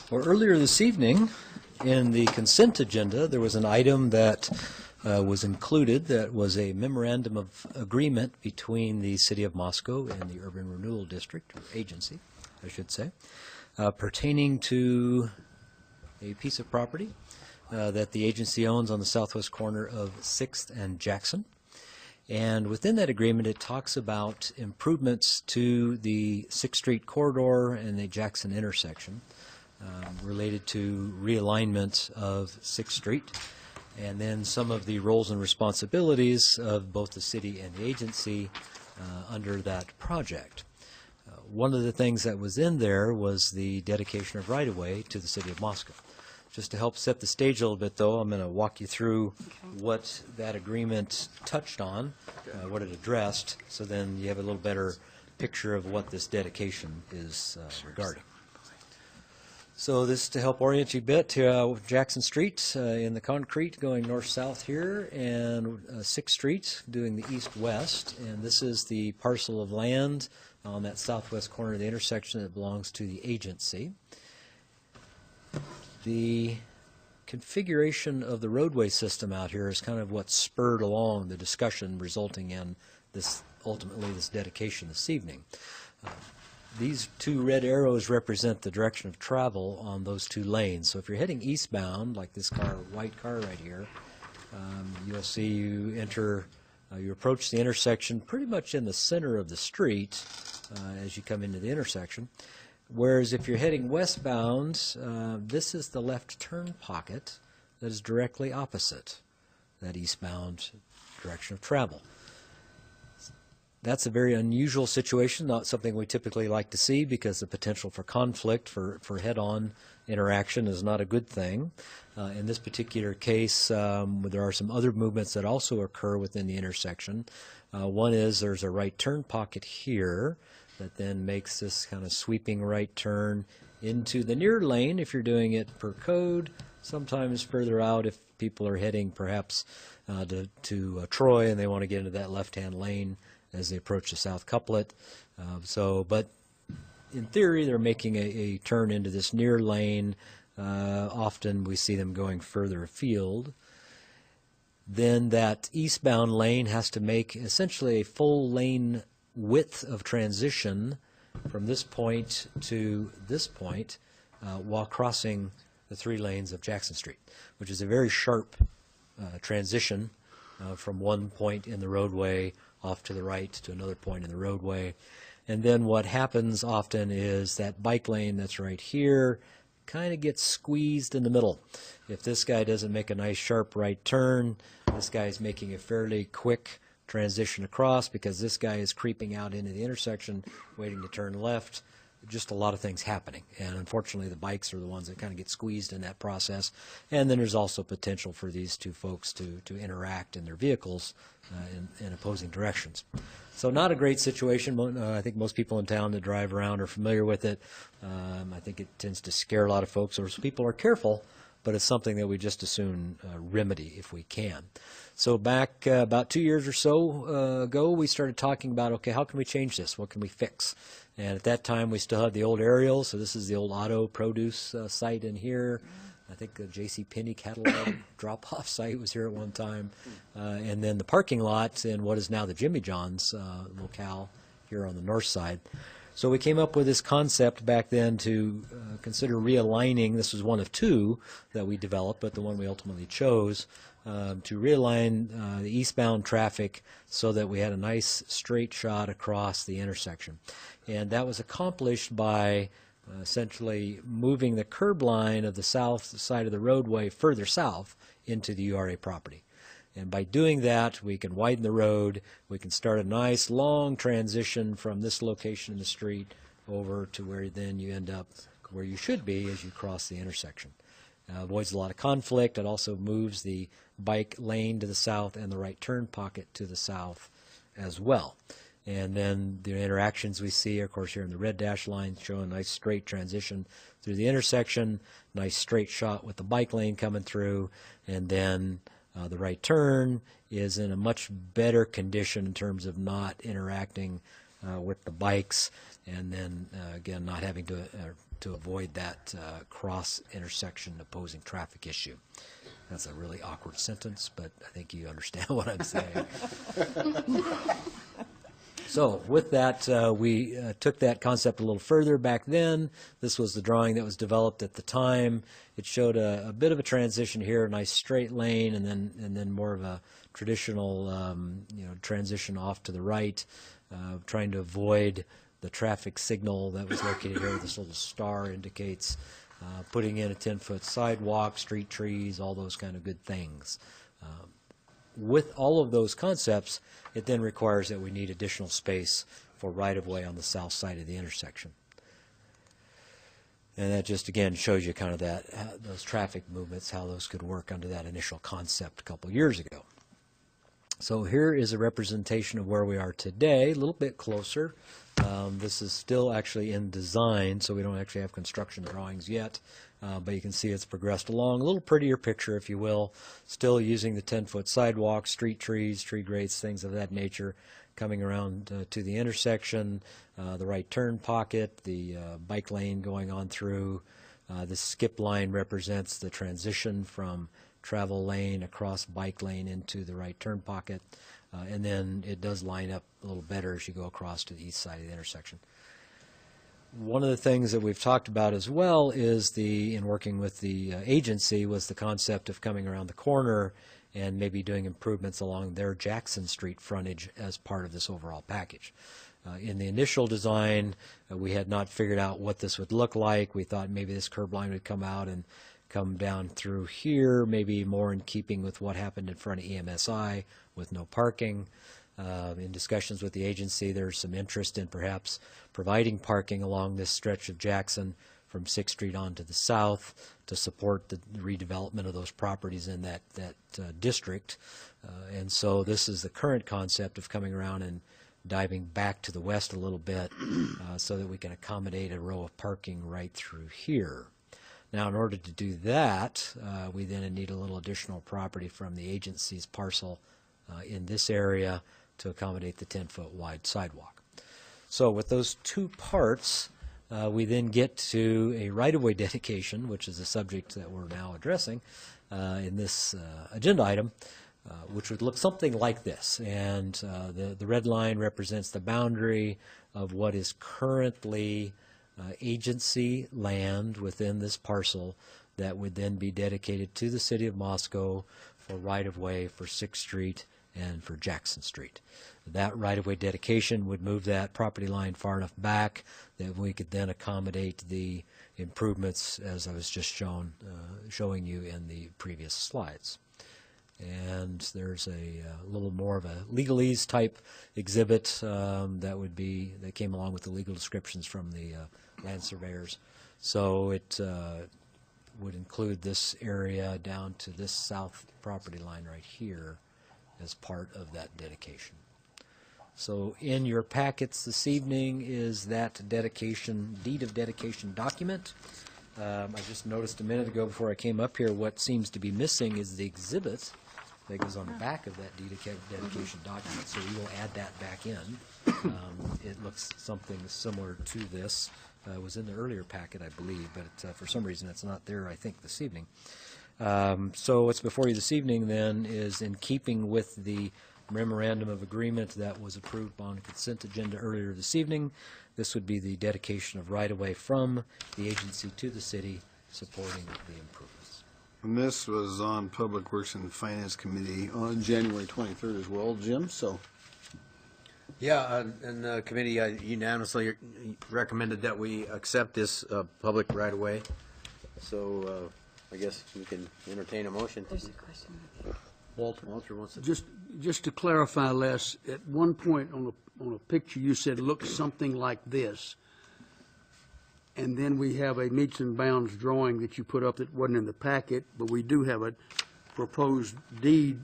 Well, earlier this evening, in the consent agenda, there was an item that was included that was a memorandum of agreement between the City of Moscow and the Urban Renewal District, or agency, I should say, pertaining to a piece of property that the agency owns on the southwest corner of 6th and Jackson. And within that agreement, it talks about improvements to the 6th Street corridor and the Jackson intersection related to realignment of 6th Street, and then some of the roles and responsibilities of both the city and the agency under that project. One of the things that was in there was the dedication of right-of-way to the City of Moscow. Just to help set the stage a little bit, though, I'm going to walk you through what that agreement touched on, what it addressed, so then you have a little better picture of what this dedication is regarding. So this is to help orient you a bit to Jackson Street in the concrete going north-south here, and 6th Street doing the east-west. And this is the parcel of land on that southwest corner of the intersection that belongs to the agency. The configuration of the roadway system out here is kind of what spurred along the discussion resulting in this, ultimately, this dedication this evening. These two red arrows represent the direction of travel on those two lanes. So if you're heading eastbound, like this car, white car right here, you'll see you enter, you approach the intersection pretty much in the center of the street as you come into the intersection. Whereas if you're heading westbound, this is the left turn pocket that is directly opposite that eastbound direction of travel. That's a very unusual situation, not something we typically like to see, because the potential for conflict, for head-on interaction is not a good thing. In this particular case, there are some other movements that also occur within the intersection. One is there's a right turn pocket here that then makes this kind of sweeping right turn into the near lane if you're doing it per code, sometimes further out if people are heading perhaps to Troy and they want to get into that left-hand lane as they approach the south couplet. But in theory, they're making a turn into this near lane. Often we see them going further afield. Then that eastbound lane has to make essentially a full lane width of transition from this point to this point while crossing the 3 lanes of Jackson Street, which is a very sharp transition from one point in the roadway off to the right to another point in the roadway. And then what happens often is that bike lane that's right here kind of gets squeezed in the middle. If this guy doesn't make a nice sharp right turn, this guy's making a fairly quick transition across because this guy is creeping out into the intersection waiting to turn left. Just a lot of things happening, and unfortunately the bikes are the ones that kind of get squeezed in that process. And then there's also potential for these two folks to interact in their vehicles in opposing directions. So not a great situation. I think most people in town that drive around are familiar with it. I think it tends to scare a lot of folks, or people are careful, but it's something that we just as soon remedy if we can. So back about 2 years or so ago, we started talking about, okay, how can we change this? What can we fix? And at that time, we still had the old aerial. So this is the old auto produce site in here. I think the J.C. Penney catalog drop-off site was here at one time. And then the parking lot in what is now the Jimmy John's locale here on the north side. So we came up with this concept back then to consider realigning. This was one of 2 that we developed, but the one we ultimately chose to realign the eastbound traffic so that we had a nice straight shot across the intersection. And that was accomplished by essentially moving the curb line of the south side of the roadway further south into the URA property. And by doing that, we can widen the road. We can start a nice long transition from this location in the street over to where then you end up where you should be as you cross the intersection. Avoids a lot of conflict. It also moves the bike lane to the south and the right turn pocket to the south as well. And then the interactions we see, of course, here in the red dash line, show a nice straight transition through the intersection, nice straight shot with the bike lane coming through, and then the right turn is in a much better condition in terms of not interacting with the bikes, and then again not having to to avoid that cross intersection opposing traffic issue. That's a really awkward sentence, but I think you understand what I'm saying. So with that, we took that concept a little further back then. This was the drawing that was developed at the time. It showed a bit of a transition here, a nice straight lane, and then more of a traditional transition off to the right, trying to avoid the traffic signal that was located here. This little star indicates putting in a 10-foot sidewalk, street trees, all those kind of good things. With all of those concepts, it then requires that we need additional space for right-of-way on the south side of the intersection. And that just, again, shows you kind of those traffic movements, how those could work under that initial concept a couple years ago. So here is a representation of where we are today, a little bit closer. This is still actually in design, so we don't actually have construction drawings yet. But you can see it's progressed along. A little prettier picture, if you will. Still using the 10-foot sidewalk, street trees, tree grates, things of that nature, coming around to the intersection, the right turn pocket, the bike lane going on through. This skip line represents the transition from travel lane across bike lane into the right turn pocket. And then it does line up a little better as you go across to the east side of the intersection. One of the things that we've talked about as well is in working with the agency was the concept of coming around the corner and maybe doing improvements along their Jackson Street frontage as part of this overall package. In the initial design, we had not figured out what this would look like. We thought maybe this curb line would come out and come down through here, maybe more in keeping with what happened in front of EMSI with no parking. In discussions with the agency, there's some interest in perhaps providing parking along this stretch of Jackson from 6th Street on to the south to support the redevelopment of those properties in that district. And so this is the current concept of coming around and diving back to the west a little bit so that we can accommodate a row of parking right through here. Now, in order to do that, we then need a little additional property from the agency's parcel in this area to accommodate the 10-foot wide sidewalk. So with those two parts, we then get to a right-of-way dedication, which is a subject that we're now addressing in this agenda item, which would look something like this. And the red line represents the boundary of what is currently agency land within this parcel that would then be dedicated to the City of Moscow for right-of-way for 6th Street and for Jackson Street. That right-of-way dedication would move that property line far enough back that we could then accommodate the improvements as I was just showing you in the previous slides. And there's a little more of a legalese type exhibit that came along with the legal descriptions from the land surveyors. So it would include this area down to this south property line right here as part of that dedication. So in your packets this evening is that deed of dedication document. I just noticed a minute ago before I came up here what seems to be missing is the exhibit that goes on the back of that deed of dedication document. So we will add that back in. It looks something similar to this. It was in the earlier packet, I believe, but for some reason it's not there, I think, this evening. So what's before you this evening then is in keeping with the memorandum of agreement that was approved on consent agenda earlier this evening. This would be the dedication of right-of-way from the agency to the city supporting the improvements. And this was on Public Works and Finance Committee on January 23rd as well, Jim, so. Yeah, and the committee unanimously recommended that we accept this public right-of-way. So I guess we can entertain a motion. There's a question. Walter wants to. Just to clarify, Les, at one point on a picture you said looks something like this, and then we have a meets and bounds drawing that you put up that wasn't in the packet, but we do have a proposed deed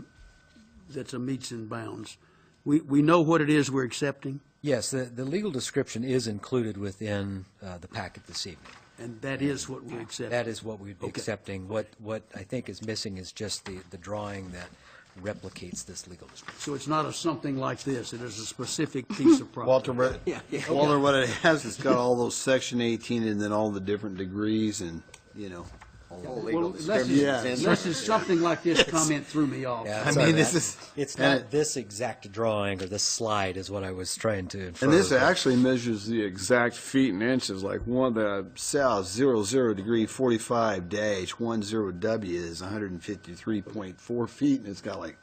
that's a meets and bounds. We know what it is we're accepting, Yes, the legal description is included within the packet this evening. and that is what we're accepting. That is what we'd be Okay. accepting. What I think is missing is just the drawing that replicates this legal dispute. So it's not a something like this, it is a specific piece of property. Walter, Walter, what it has, it's got all those section 18 and then all the different degrees and, you know. Well, Yeah. unless it's something like this, comment threw me off. Yeah, I sorry, mean, this that- is- It's and not this exact drawing or this slide is what I was trying to infer. And this but- actually measures the exact feet and inches, like one, the south 00 degree 45-10W is 153.4 feet, and it's got like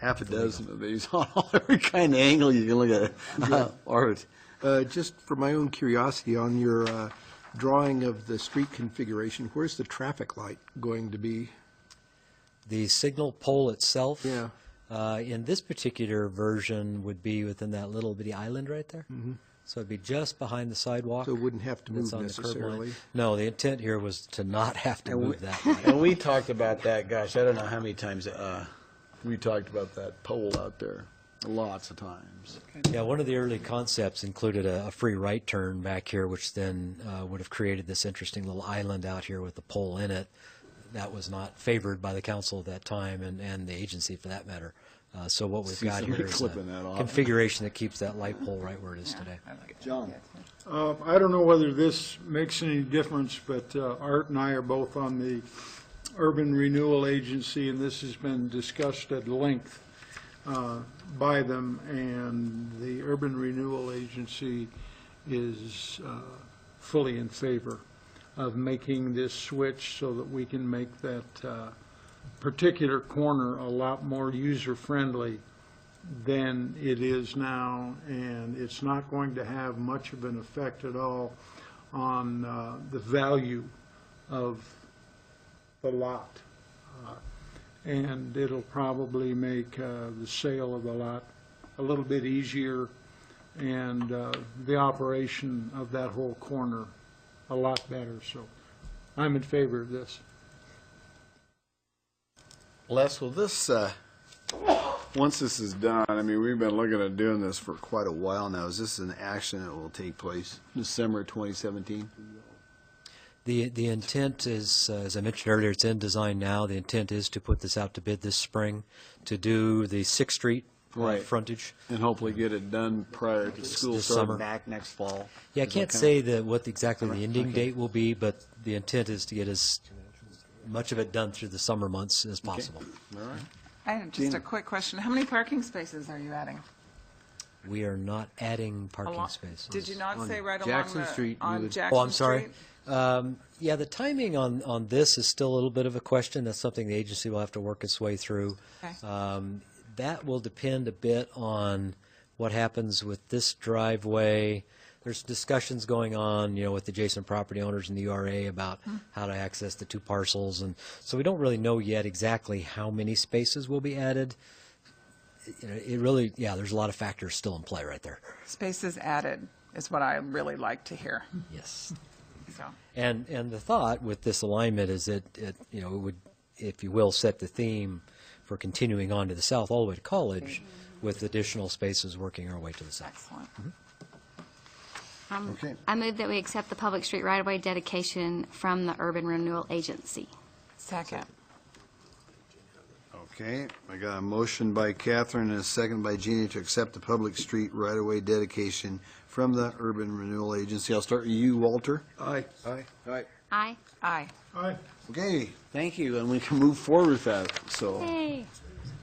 half a dozen of these on every kind of angle you can look at it. Art. Just for my own curiosity, on your drawing of the street configuration, where's the traffic light going to be? The signal pole itself, Yeah. in this particular version, would be within that little bitty island right there. So it'd be just behind the sidewalk. So it wouldn't have to that's move on the curb line. necessarily? No, the intent here was to not have to move that light. And we talked about that, gosh, I don't know how many times, We talked about that pole out there lots of times. Yeah, one of the early concepts included a free right turn back here, which then would have created this interesting little island out here with the pole in it. That was not favored by the council at that time and the agency for that matter. So what we've See got somebody here is clipping that a off. configuration that keeps that light pole right where it is today. John? I don't know whether this makes any difference, but Art and I are both on the Urban Renewal Agency, and this has been discussed at length by them, and the Urban Renewal Agency is fully in favor of making this switch so that we can make that particular corner a lot more user-friendly than it is now, and it's not going to have much of an effect at all on the value of the lot. And it'll probably make the sale of the lot a little bit easier and the operation of that whole corner a lot better. So I'm in favor of this. Les, will this, once this is done, I mean, we've been looking at doing this for quite a while now. Is this an action that will take place December 2017? The intent is, as I mentioned earlier, it's in design now. The intent is to put this out to bid this spring to do the 6th Street Right. frontage. And hopefully get it done prior to school this starting summer. back next fall? Yeah, I Is that can't kind say that what exactly the ending date will be, but the intent is to get as much of it done through the summer months as possible. All right. I have just a quick question. How many parking spaces are you adding? We are not adding parking Along- spaces. Did you not On say right Jackson along the, Street, you on would- Jackson Oh, I'm sorry. Street? Yeah, the timing on this is still a little bit of a question. That's something the agency will have to work its way through. Okay. That will depend a bit on what happens with this driveway. There's discussions going on, with adjacent property owners in the URA about how to access the two parcels. And so we don't really know yet exactly how many spaces will be added. It really, there's a lot of factors still in play right there. Spaces added is what I really like to hear. Yes. So, And the thought with this alignment is that it would, if you will, set the theme for continuing on to the south all the way to College with additional spaces working our way to the south. excellent. Okay. I move that we accept the public street right-of-way dedication from the Urban Renewal Agency. Second. Okay, I got a motion by Catherine and a second by Jeannie to accept the public street right-of-way dedication from the Urban Renewal Agency. I'll start with you, Walter. Aye. all right, Aye. Aye. Okay, thank you, and we can move forward with that, so. Hey.